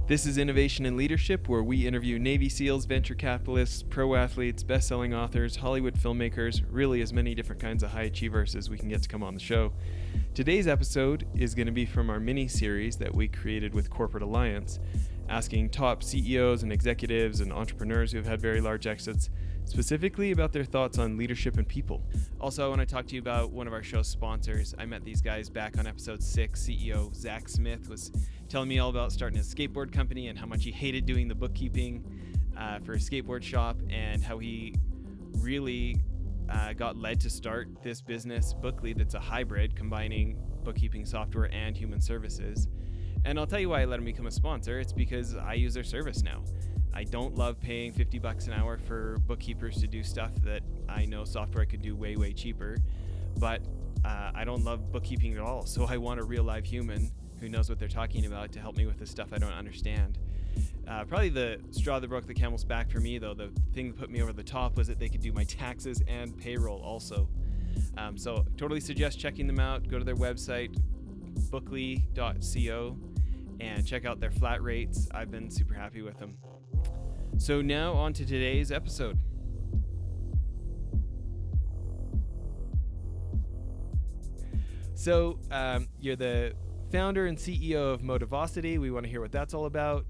This is Innovation and Leadership, where we interview Navy SEALs, venture capitalists, pro athletes, best-selling authors, Hollywood filmmakers, really as many different kinds of high achievers as we can get to come on the show. Today's episode is going to be from our mini-series that we created with Corporate Alliance, asking top CEOs and executives and entrepreneurs who have had very large exits, specifically about their thoughts on leadership and people. Also, I want to talk to you about one of our show's sponsors. I met these guys back on episode 6. CEO Zach Smith was telling me all about starting a skateboard company and how much he hated doing the bookkeeping for a skateboard shop, and how he really got led to start this business, Bookly, that's a hybrid combining bookkeeping software and human services. And I'll tell you why I let him become a sponsor. It's because I use their service now. I don't love paying $50 an hour for bookkeepers to do stuff that I know software could do way, way cheaper. But I don't love bookkeeping at all. So I want a real live human who knows what they're talking about to help me with the stuff I don't understand. Probably the straw that broke the camel's back for me, though, the thing that put me over the top, was that they could do my taxes and payroll also. So totally suggest checking them out. Go to their website, bookly.co, and check out their flat rates. I've been super happy with them. So now on to today's episode. So you're the founder and CEO of Motivosity. We want to hear what that's all about.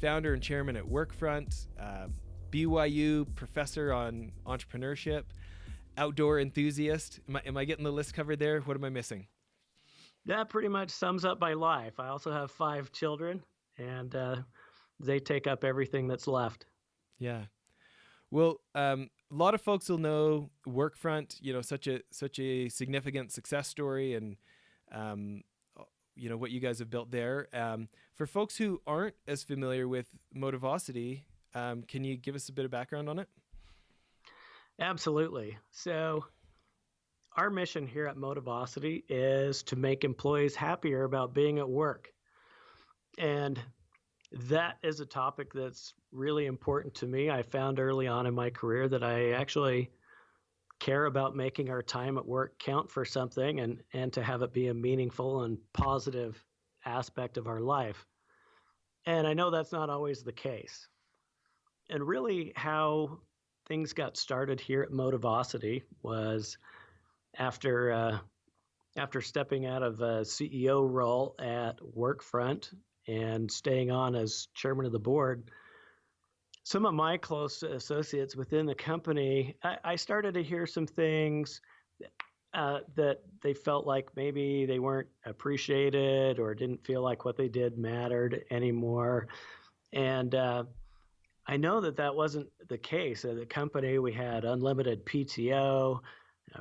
Founder and chairman at Workfront, BYU professor on entrepreneurship, outdoor enthusiast. Am I getting the list covered there? What am I missing? That pretty much sums up my life. I also have 5 children, and they take up everything that's left. Yeah. Well, a lot of folks will know Workfront, such a significant success story, and what you guys have built there. For folks who aren't as familiar with Motivosity, can you give us a bit of background on it? Absolutely. So our mission here at Motivosity is to make employees happier about being at work. And that is a topic that's really important to me. I found early on in my career that I actually care about making our time at work count for something, and to have it be a meaningful and positive aspect of our life. And I know that's not always the case. And really how things got started here at Motivosity was after stepping out of a CEO role at Workfront and staying on as chairman of the board. Some of my close associates within the company, I started to hear some things that they felt like maybe they weren't appreciated or didn't feel like what they did mattered anymore. And I know that wasn't the case. At the company, we had unlimited PTO,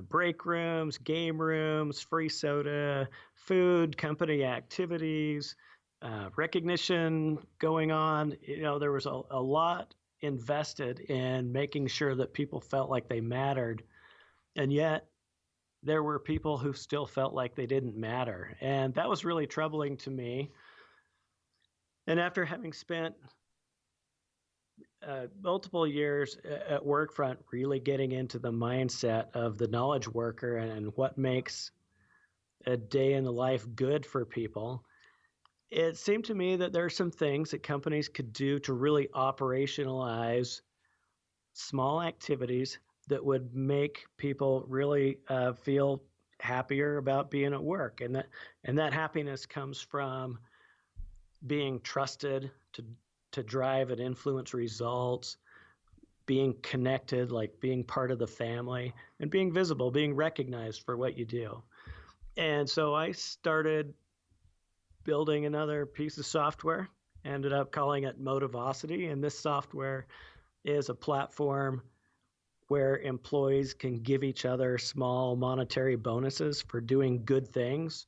break rooms, game rooms, free soda, food, company activities, recognition going on. There was a lot invested in making sure that people felt like they mattered. And yet there were people who still felt like they didn't matter. And that was really troubling to me. And after having spent multiple years at Workfront, really getting into the mindset of the knowledge worker and what makes a day in the life good for people, it seemed to me that there are some things that companies could do to really operationalize small activities that would make people really feel happier about being at work. And that happiness comes from being trusted to drive and influence results, being connected, like being part of the family, and being visible, being recognized for what you do. And so I started building another piece of software, ended up calling it Motivosity. And this software is a platform where employees can give each other small monetary bonuses for doing good things.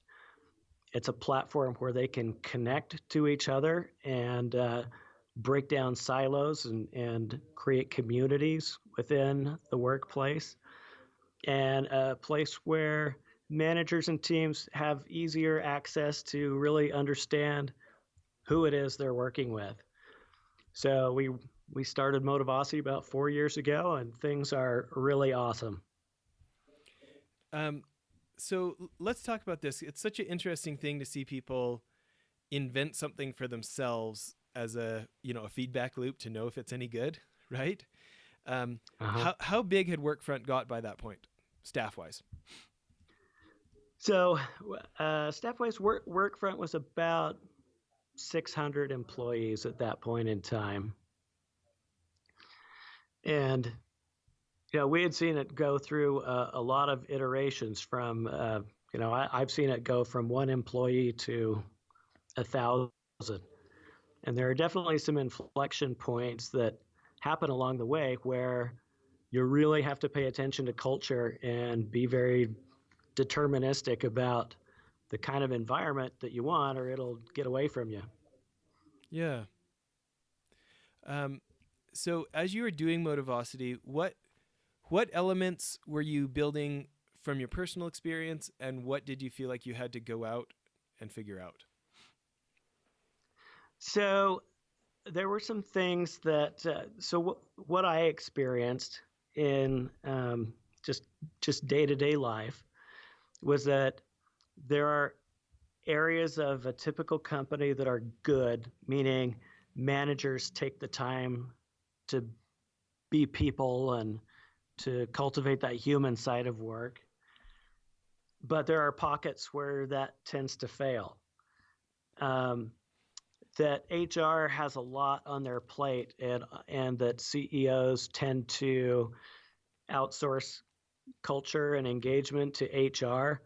It's a platform where they can connect to each other and break down silos and create communities within the workplace, and a place where managers and teams have easier access to really understand who it is they're working with. So we started Motivosity about 4 years ago, and things are really awesome. So let's talk about this. It's such an interesting thing to see people invent something for themselves as a feedback loop to know if it's any good, right? Uh-huh. How big had Workfront got by that point, staff wise? So, staff-wise, Workfront was about 600 employees at that point in time, and we had seen it go through a lot of iterations. From I've seen it go from one employee to 1,000, and there are definitely some inflection points that happen along the way where you really have to pay attention to culture and be very deterministic about the kind of environment that you want, or it'll get away from you. Yeah. So as you were doing Motivosity, what elements were you building from your personal experience, and what did you feel like you had to go out and figure out? So there were some things that what I experienced in just day-to-day life was that there are areas of a typical company that are good, meaning managers take the time to be people and to cultivate that human side of work. But there are pockets where that tends to fail. That HR has a lot on their plate, and that CEOs tend to outsource culture and engagement to HR.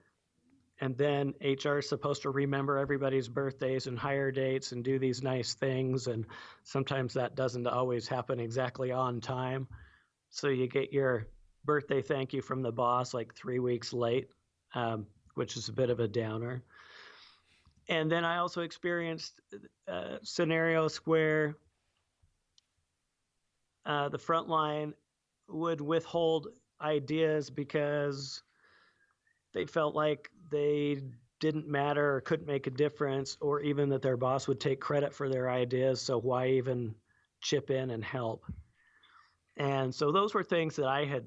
And then HR is supposed to remember everybody's birthdays and hire dates and do these nice things. And sometimes that doesn't always happen exactly on time. So you get your birthday thank you from the boss like 3 weeks late, which is a bit of a downer. And then I also experienced scenarios where the front line would withhold ideas because they felt like they didn't matter or couldn't make a difference, or even that their boss would take credit for their ideas. So why even chip in and help? And so those were things that I had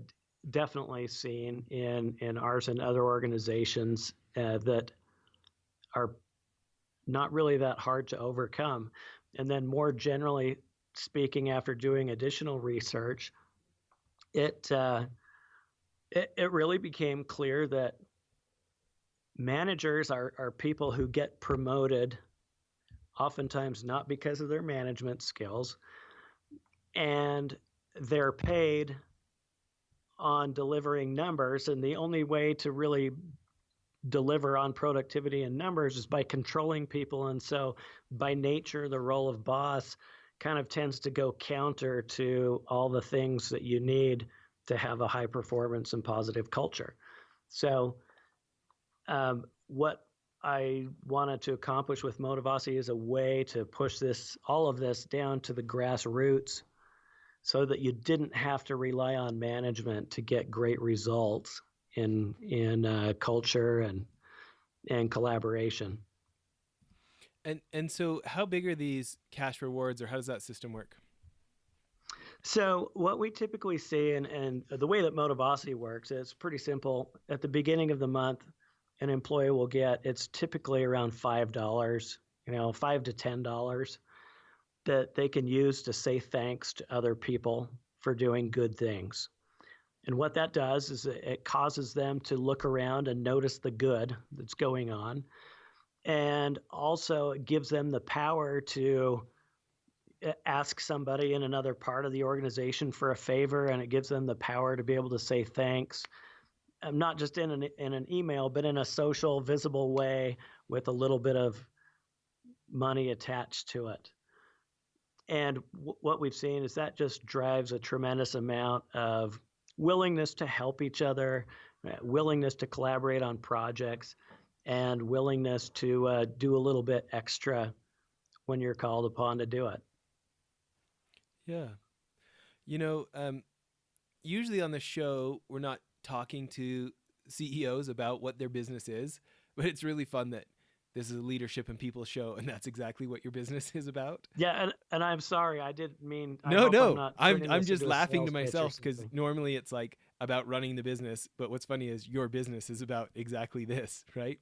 definitely seen in ours and other organizations that are not really that hard to overcome. And then more generally speaking, after doing additional research, it really became clear that managers are people who get promoted, oftentimes not because of their management skills, and they're paid on delivering numbers. And the only way to really deliver on productivity and numbers is by controlling people. And so by nature, the role of boss kind of tends to go counter to all the things that you need to have a high performance and positive culture. So what I wanted to accomplish with Motivosity is a way to push all of this down to the grassroots so that you didn't have to rely on management to get great results in culture and collaboration. And so how big are these cash rewards, or how does that system work? So what we typically see, and the way that Motivosity works, is pretty simple. At the beginning of the month, an employee will get, it's typically around $5, $5 to $10 that they can use to say thanks to other people for doing good things. And what that does is it causes them to look around and notice the good that's going on. And also it gives them the power to ask somebody in another part of the organization for a favor, and it gives them the power to be able to say thanks, not just in an email, but in a social, visible way with a little bit of money attached to it. And what we've seen is that just drives a tremendous amount of willingness to help each other, willingness to collaborate on projects, and willingness to do a little bit extra when you're called upon to do it. Yeah. Usually on the show, we're not talking to CEOs about what their business is, but it's really fun that this is a leadership and people show, and that's exactly what your business is about. Yeah, and I'm sorry, I didn't mean. No. I'm just laughing to myself because normally it's like about running the business, but what's funny is your business is about exactly this, right?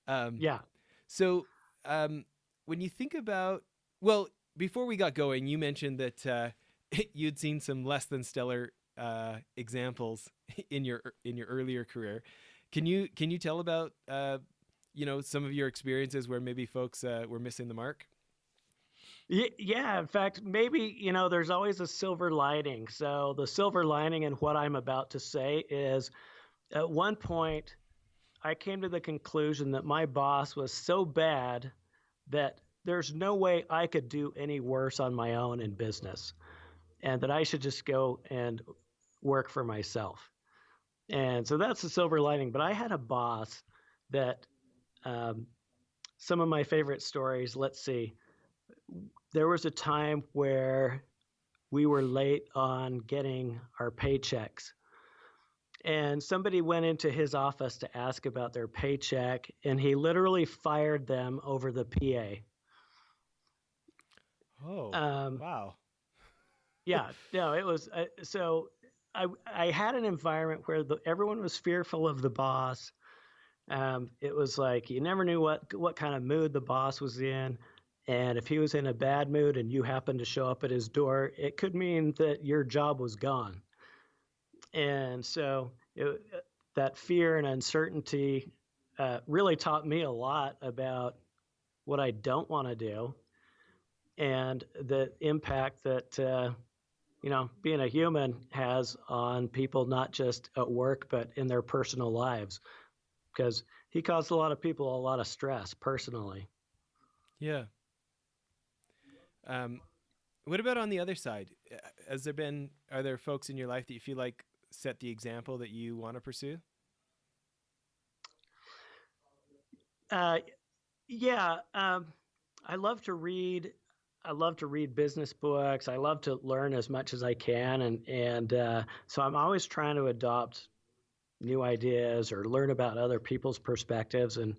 Yeah. So when you think about, well, before we got going, you mentioned that you'd seen some less than stellar examples in your earlier career. Can you tell about some of your experiences where maybe folks were missing the mark? Yeah, in fact, maybe, there's always a silver lining. So the silver lining in what I'm about to say is at one point, I came to the conclusion that my boss was so bad that there's no way I could do any worse on my own in business, and that I should just go and work for myself. And so that's the silver lining. But I had a boss that um, some of my favorite stories, let's see, there was a time where we were late on getting our paychecks. And somebody went into his office to ask about their paycheck, and he literally fired them over the PA. Oh, wow. Yeah, no, it was so. I had an environment where everyone was fearful of the boss. It was like you never knew what kind of mood the boss was in, and if he was in a bad mood and you happened to show up at his door, it could mean that your job was gone. And so that fear and uncertainty really taught me a lot about what I don't want to do and the impact that being a human has on people, not just at work, but in their personal lives, because he caused a lot of people a lot of stress personally. Yeah. What about on the other side? Are there folks in your life that you feel like set the example that you want to pursue? Yeah. I love to read. I love to read business books. I love to learn as much as I can, and so I'm always trying to adopt new ideas or learn about other people's perspectives. And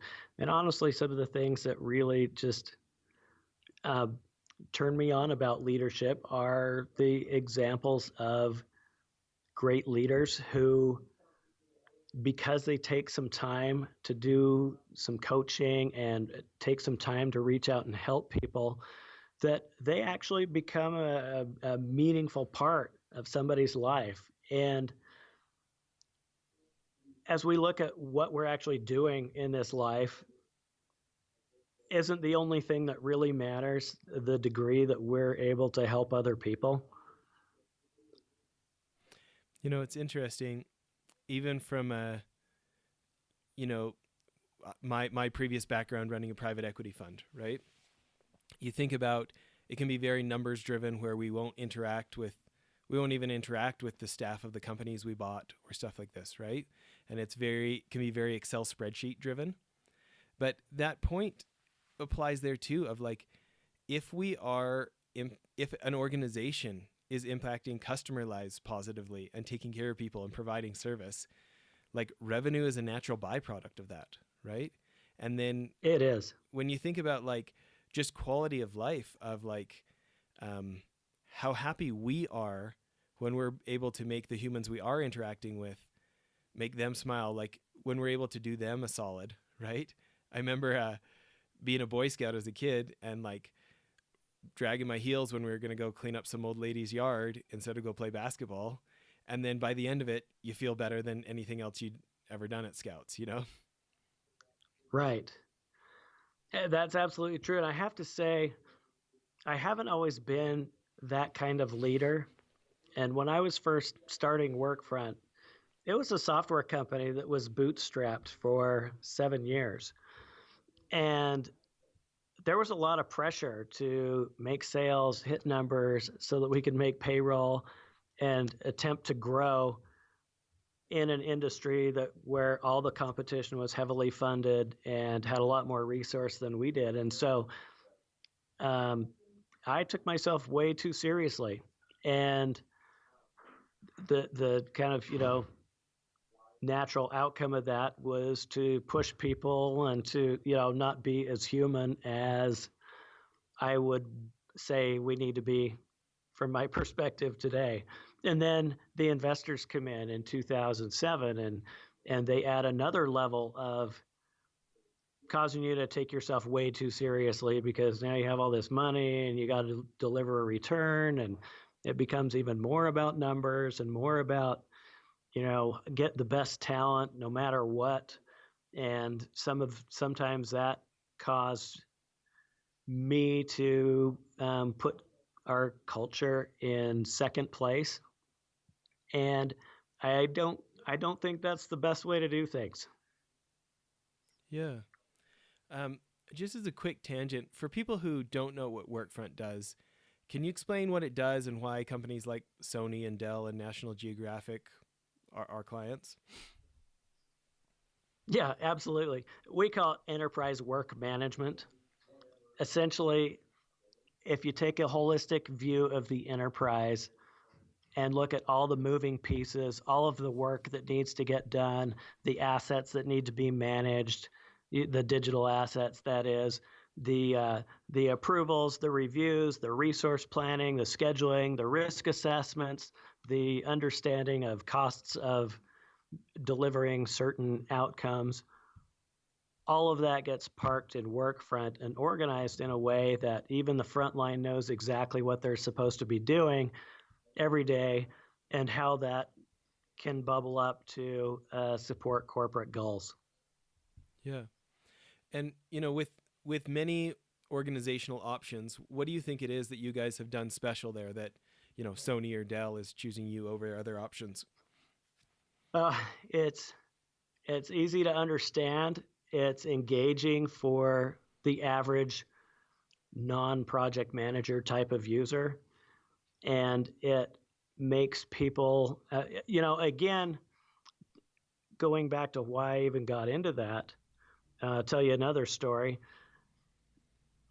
honestly, some of the things that really just turn me on about leadership are the examples of great leaders who, because they take some time to do some coaching and take some time to reach out and help people, that they actually become a meaningful part of somebody's life. And as we look at what we're actually doing in this life, isn't the only thing that really matters the degree that we're able to help other people? It's interesting, even from my previous background running a private equity fund, right? You think about it can be very numbers driven where we won't even interact with the staff of the companies we bought or stuff like this, right? And can be very Excel spreadsheet driven. But that point applies there too of like, if an organization is impacting customer lives positively and taking care of people and providing service, like revenue is a natural byproduct of that, right? And then it is, when you think about like just quality of life of like how happy we are when we're able to make the humans we are interacting with, make them smile, like when we're able to do them a solid, right? I remember being a Boy Scout as a kid and like dragging my heels when we were going to go clean up some old lady's yard instead of go play basketball. And then by the end of it, you feel better than anything else you'd ever done at Scouts, Right. That's absolutely true. And I have to say, I haven't always been that kind of leader. And when I was first starting Workfront, it was a software company that was bootstrapped for 7 years. And there was a lot of pressure to make sales, hit numbers so that we could make payroll and attempt to grow in an industry where all the competition was heavily funded and had a lot more resource than we did. And so I took myself way too seriously. And the kind of, natural outcome of that was to push people and to, not be as human as I would say we need to be from my perspective today. And then the investors come in 2007 and they add another level of causing you to take yourself way too seriously because now you have all this money and you got to deliver a return, and it becomes even more about numbers and more about, get the best talent no matter what. And sometimes that caused me to put our culture in second place, and I don't think that's the best way to do things. Yeah. Just as a quick tangent, for people who don't know what Workfront does, can you explain what it does and why companies like Sony and Dell and National Geographic are our clients? Yeah, absolutely. We call it enterprise work management. Essentially, if you take a holistic view of the enterprise and look at all the moving pieces, all of the work that needs to get done, the assets that need to be managed, the digital assets, that is, the approvals, the reviews, the resource planning, the scheduling, the risk assessments, the understanding of costs of delivering certain outcomes. All of that gets parked in Workfront and organized in a way that even the frontline knows exactly what they're supposed to be doing every day and how that can bubble up to support corporate goals. Yeah. And, with many organizational options, what do you think it is that you guys have done special there that, Sony or Dell is choosing you over other options? It's easy to understand. It's engaging for the average non-project manager type of user, and it makes people, again, going back to why I even got into that. I'll tell you another story.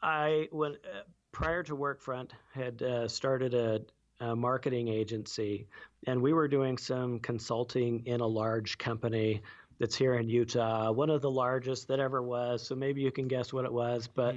Prior to Workfront, had started a marketing agency, and we were doing some consulting in a large company that's here in Utah, one of the largest that ever was. So maybe you can guess what it was. But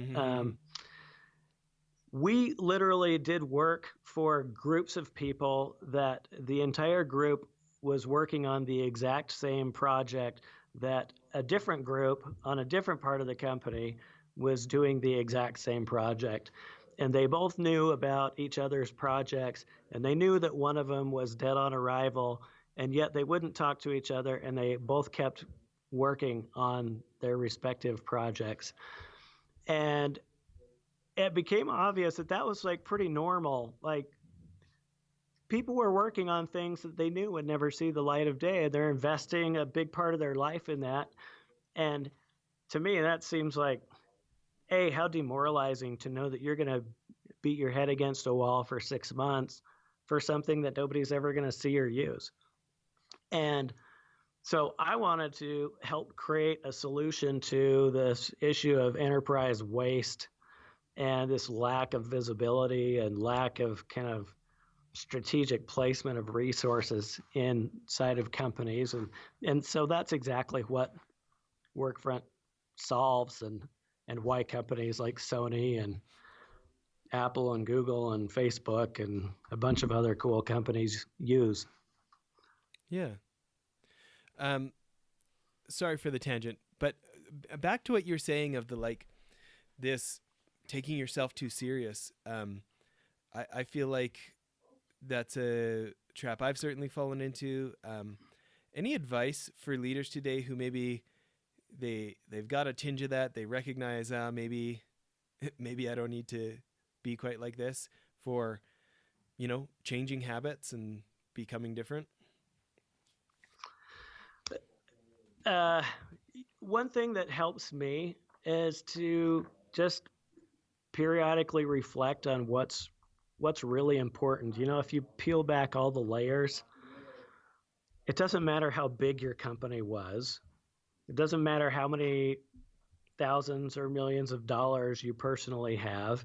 we literally did work for groups of people that the entire group was working on the exact same project that a different group on a different part of the company was doing the exact same project. And they both knew about each other's projects, and they knew that one of them was dead on arrival, and yet they wouldn't talk to each other, and they both kept working on their respective projects. And it became obvious that that was like pretty normal. Like, people were working on things that they knew would never see the light of day. They're investing a big part of their life in that. And to me, that seems like, how demoralizing to know that you're going to beat your head against a wall for 6 months for something that nobody's ever going to see or use. And so I wanted to help create a solution to this issue of enterprise waste and this lack of visibility and lack of kind of strategic placement of resources inside of companies. And so that's exactly what Workfront solves, and why companies like Sony and Apple and Google and Facebook and a bunch of other cool companies use. Yeah. Sorry for the tangent, but back to what you're saying of this taking yourself too serious. I feel like that's a trap I've certainly fallen into. Any advice for leaders today who maybe they've got a tinge of that, they recognize maybe I don't need to be quite like this, for changing habits and becoming different? One thing that helps me is to just periodically reflect on what's really important. If you peel back all the layers, it doesn't matter how big your company was. It doesn't matter how many thousands or millions of dollars you personally have.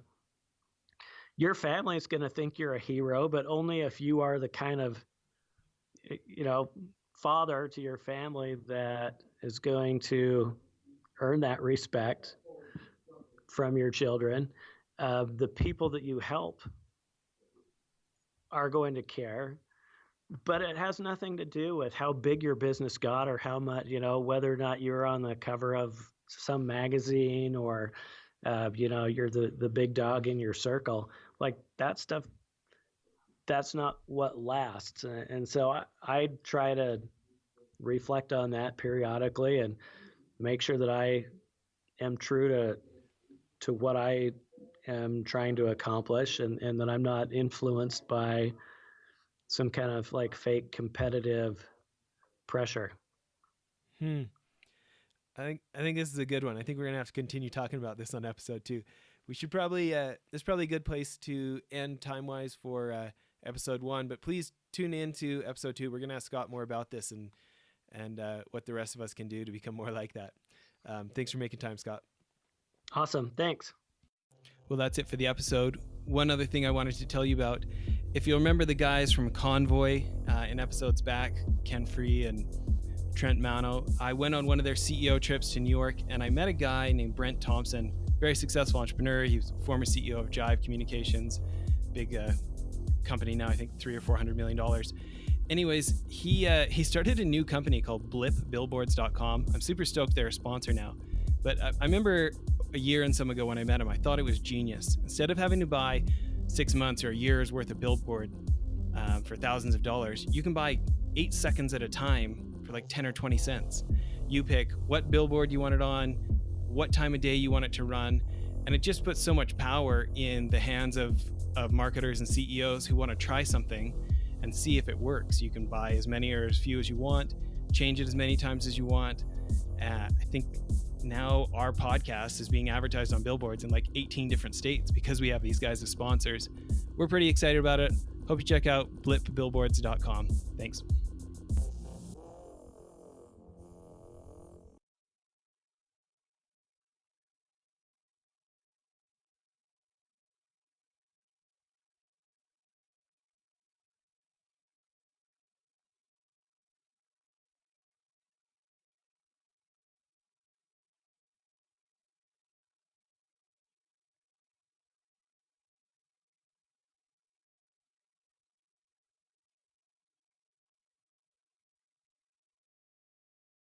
Your family is going to think you're a hero, but only if you are the kind of, father to your family that is going to earn that respect from your children. The people that you help are going to care, but it has nothing to do with how big your business got or how much, whether or not you're on the cover of some magazine or, you're the big dog in your circle. Like that stuff, that's not what lasts. And so I try to reflect on that periodically and make sure that I am true to what I am trying to accomplish, and that I'm not influenced by some kind of like fake competitive pressure. I think this is a good one. I think we're gonna have to continue talking about this on episode 2. We should probably this is probably a good place to end time wise for episode 1. But please tune in to episode 2. We're gonna ask Scott more about this and what the rest of us can do to become more like that. Thanks for making time, Scott. Awesome. Thanks. Well, that's it for the episode. One other thing I wanted to tell you about, if you remember the guys from Convoy in episodes back, Ken Free and Trent Mano, I went on one of their CEO trips to New York, and I met a guy named Brent Thompson, very successful entrepreneur. He was former CEO of Jive Communications, big company now, I think $300 or $400 million. Anyways, he started a new company called blipbillboards.com. I'm super stoked they're a sponsor now. But I remember a year and some ago when I met him, I thought it was genius. Instead of having to buy 6 months or a year's worth of billboard for thousands of dollars, you can buy 8 seconds at a time for like 10 or 20 cents. You pick what billboard you want it on, what time of day you want it to run, and it just puts so much power in the hands of marketers and CEOs who want to try something and see if it works. You can buy as many or as few as you want, change it as many times as you want. I think now our podcast is being advertised on billboards in like 18 different states because we have these guys as sponsors. We're pretty excited about it. Hope you check out blipbillboards.com. Thanks.